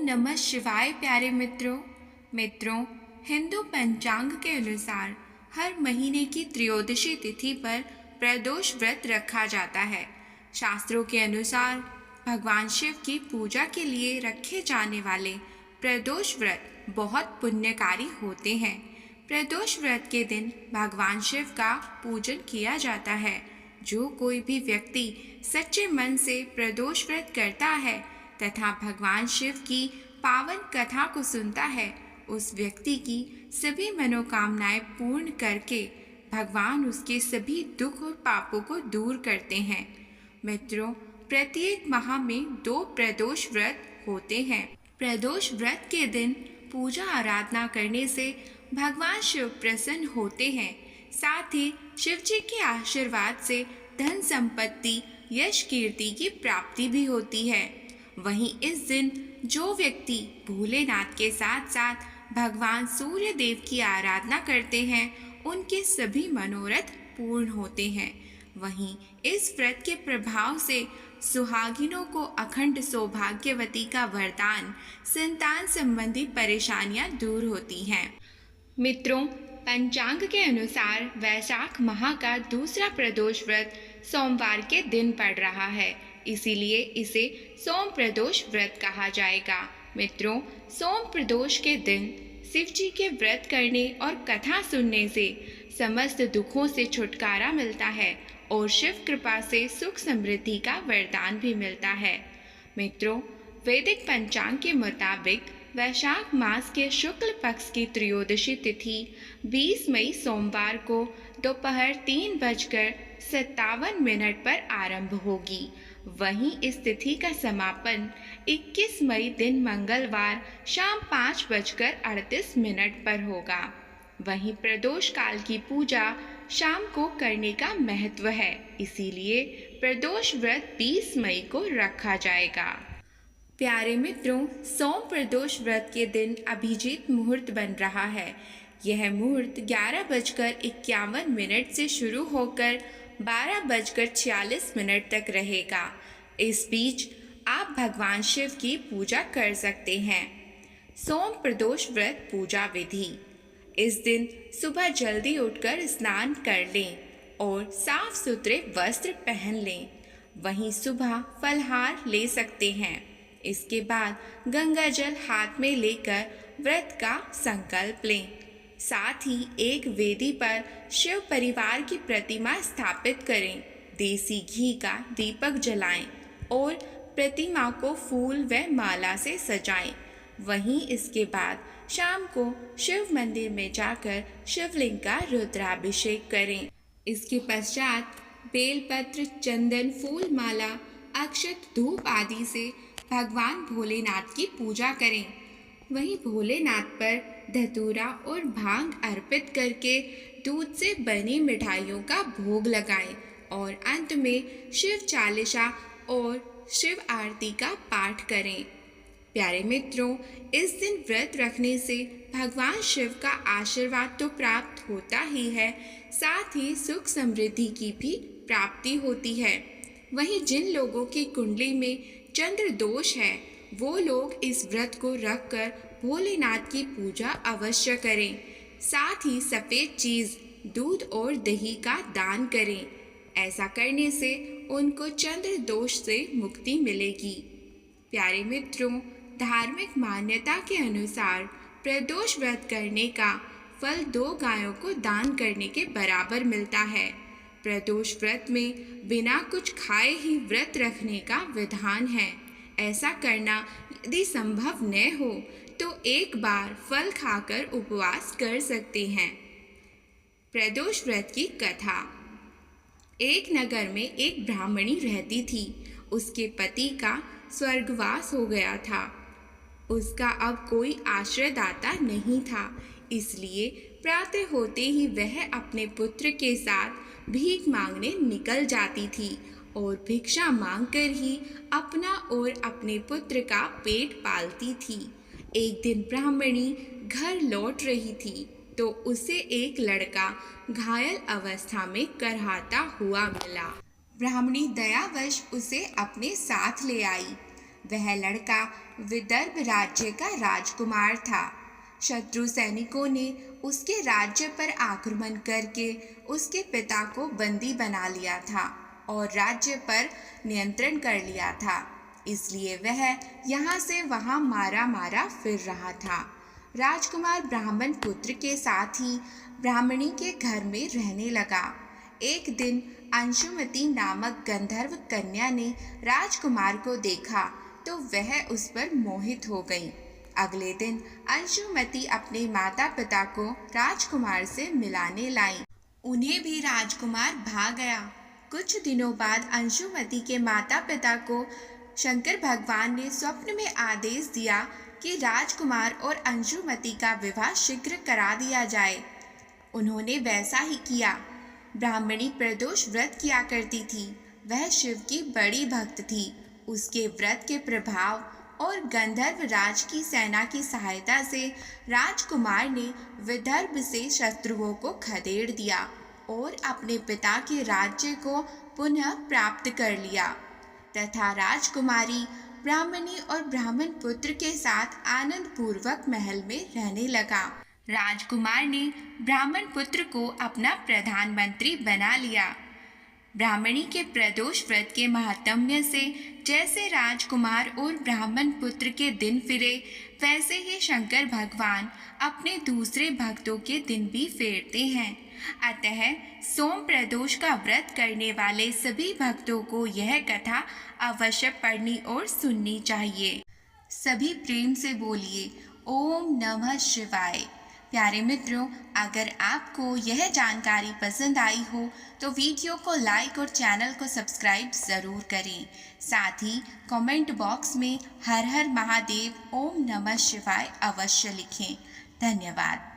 नमः शिवाय प्यारे मित्रों, हिंदू पंचांग के अनुसार हर महीने की त्रयोदशी तिथि पर प्रदोष व्रत रखा जाता है। शास्त्रों के अनुसार भगवान शिव की पूजा के लिए रखे जाने वाले प्रदोष व्रत बहुत पुण्यकारी होते हैं। प्रदोष व्रत के दिन भगवान शिव का पूजन किया जाता है। जो कोई भी व्यक्ति सच्चे मन से प्रदोष व्रत करता है तथा भगवान शिव की पावन कथा को सुनता है, उस व्यक्ति की सभी मनोकामनाएं पूर्ण करके भगवान उसके सभी दुख और पापों को दूर करते हैं। मित्रों, प्रत्येक माह में 2 प्रदोष व्रत होते हैं। प्रदोष व्रत के दिन पूजा आराधना करने से भगवान शिव प्रसन्न होते हैं। साथ ही शिव जी के आशीर्वाद से धन संपत्ति, यश कीर्ति की प्राप्ति भी होती है। वहीं इस दिन जो व्यक्ति भोलेनाथ के साथ साथ भगवान सूर्य देव की आराधना करते हैं, उनके सभी मनोरथ पूर्ण होते हैं। वहीं इस व्रत के प्रभाव से सुहागिनों को अखंड सौभाग्यवती का वरदान, संतान संबंधी परेशानियां दूर होती हैं। मित्रों, पंचांग के अनुसार वैशाख माह का दूसरा प्रदोष व्रत सोमवार के दिन पड़ रहा है, इसीलिए इसे सोम प्रदोष व्रत कहा जाएगा। मित्रों, सोम प्रदोष के दिन शिव जी के व्रत करने और कथा सुनने से समस्त दुखों से छुटकारा मिलता है और शिव कृपा से सुख समृद्धि का वरदान भी मिलता है। मित्रों, वैदिक पंचांग के मुताबिक वैशाख मास के शुक्ल पक्ष की त्रयोदशी तिथि 20 मई सोमवार को दोपहर 3:57 पर आरंभ होगी। वहीं इस तिथि का समापन 21 मई दिन मंगलवार शाम 5:38 पर होगा। वहीं प्रदोष काल की पूजा शाम को करने का महत्व है, इसीलिए प्रदोष व्रत 20 मई को रखा जाएगा। प्यारे मित्रों, सोम प्रदोष व्रत के दिन अभिजीत मुहूर्त बन रहा है। यह मुहूर्त 11:51 से शुरू होकर 12:46 तक रहेगा। इस बीच आप भगवान शिव की पूजा कर सकते हैं। सोम प्रदोष व्रत पूजा विधि: इस दिन सुबह जल्दी उठकर स्नान कर लें और साफ सुथरे वस्त्र पहन लें। वहीं सुबह फलहार ले सकते हैं। इसके बाद गंगा जल हाथ में लेकर व्रत का संकल्प लें। साथ ही एक वेदी पर शिव परिवार की प्रतिमा स्थापित करें, देसी घी का दीपक जलाएं और प्रतिमा को फूल व माला से सजाएं। वहीं इसके बाद शाम को शिव मंदिर में जाकर शिवलिंग का रुद्राभिषेक करें। इसके पश्चात बेलपत्र, चंदन, फूल माला, अक्षत, धूप आदि से भगवान भोलेनाथ की पूजा करें। वहीं भोलेनाथ पर धतूरा और भांग अर्पित करके दूध से बनी मिठाइयों का भोग लगाएं और अंत में शिव चालीसा और शिव आरती का पाठ करें। प्यारे मित्रों, इस दिन व्रत रखने से भगवान शिव का आशीर्वाद तो प्राप्त होता ही है, साथ ही सुख समृद्धि की भी प्राप्ति होती है। वहीं जिन लोगों की कुंडली में चंद्र दोष है, वो लोग इस व्रत को रखकर भोलेनाथ की पूजा अवश्य करें। साथ ही सफ़ेद चीज़, दूध और दही का दान करें। ऐसा करने से उनको चंद्र दोष से मुक्ति मिलेगी। प्यारे मित्रों, धार्मिक मान्यता के अनुसार प्रदोष व्रत करने का फल 2 गायों को दान करने के बराबर मिलता है। प्रदोष व्रत में बिना कुछ खाए ही व्रत रखने का विधान है। ऐसा करना यदि संभव न हो तो एक बार फल खाकर उपवास कर सकते हैं। प्रदोष व्रत की कथा: एक नगर में एक ब्राह्मणी रहती थी। उसके पति का स्वर्गवास हो गया था। उसका अब कोई आश्रयदाता नहीं था, इसलिए प्रातः होते ही वह अपने पुत्र के साथ भीख मांगने निकल जाती थी और भिक्षा मांगकर ही अपना और अपने पुत्र का पेट पालती थी। एक दिन ब्राह्मणी घर लौट रही थी तो उसे एक लड़का घायल अवस्था में करहाता हुआ मिला। ब्राह्मणी दयावश उसे अपने साथ ले आई। वह लड़का विदर्भ राज्य का राजकुमार था। शत्रु सैनिकों ने उसके राज्य पर आक्रमण करके उसके पिता को बंदी बना लिया था और राज्य पर नियंत्रण कर लिया था। इसलिए वह यहाँ से वहाँ मारा मारा फिर रहा था। राजकुमार ब्राह्मण पुत्र के साथ ही ब्राह्मणी के घर में रहने लगा। एक दिन अंशुमति नामक गंधर्व कन्या ने राजकुमार को देखा तो वह उस पर मोहित हो गई। अगले दिन अंशुमति अपने माता पिता को राजकुमार से मिलाने लाई। उन्हें भी राजकुमार भा गया। कुछ दिनों बाद अंशुमति के माता पिता को शंकर भगवान ने स्वप्न में आदेश दिया कि राजकुमार और अंशुमति का विवाह शीघ्र करा दिया जाए। उन्होंने वैसा ही किया। ब्राह्मणी प्रदोष व्रत किया करती थी। वह शिव की बड़ी भक्त थी। उसके व्रत के प्रभाव और गंधर्व राज की सेना की सहायता से राजकुमार ने विदर्भ से शत्रुओं को खदेड़ दिया और अपने पिता के राज्य को पुनः प्राप्त कर लिया तथा राजकुमारी ब्राह्मणी और ब्राह्मण पुत्र के साथ आनंद पूर्वक महल में रहने लगा। राजकुमार ने ब्राह्मण पुत्र को अपना प्रधानमंत्री बना लिया। ब्राह्मणी के प्रदोष व्रत के महात्म्य से जैसे राजकुमार और ब्राह्मण पुत्र के दिन फिरे, वैसे ही शंकर भगवान अपने दूसरे भक्तों के दिन भी फेरते हैं। अतः सोम प्रदोष का व्रत करने वाले सभी भक्तों को यह कथा अवश्य पढ़नी और सुननी चाहिए। सभी प्रेम से बोलिए ओम नमः शिवाय। प्यारे मित्रों, अगर आपको यह जानकारी पसंद आई हो तो वीडियो को लाइक और चैनल को सब्सक्राइब ज़रूर करें। साथ ही कमेंट बॉक्स में हर हर महादेव ओम नमः शिवाय अवश्य लिखें। धन्यवाद।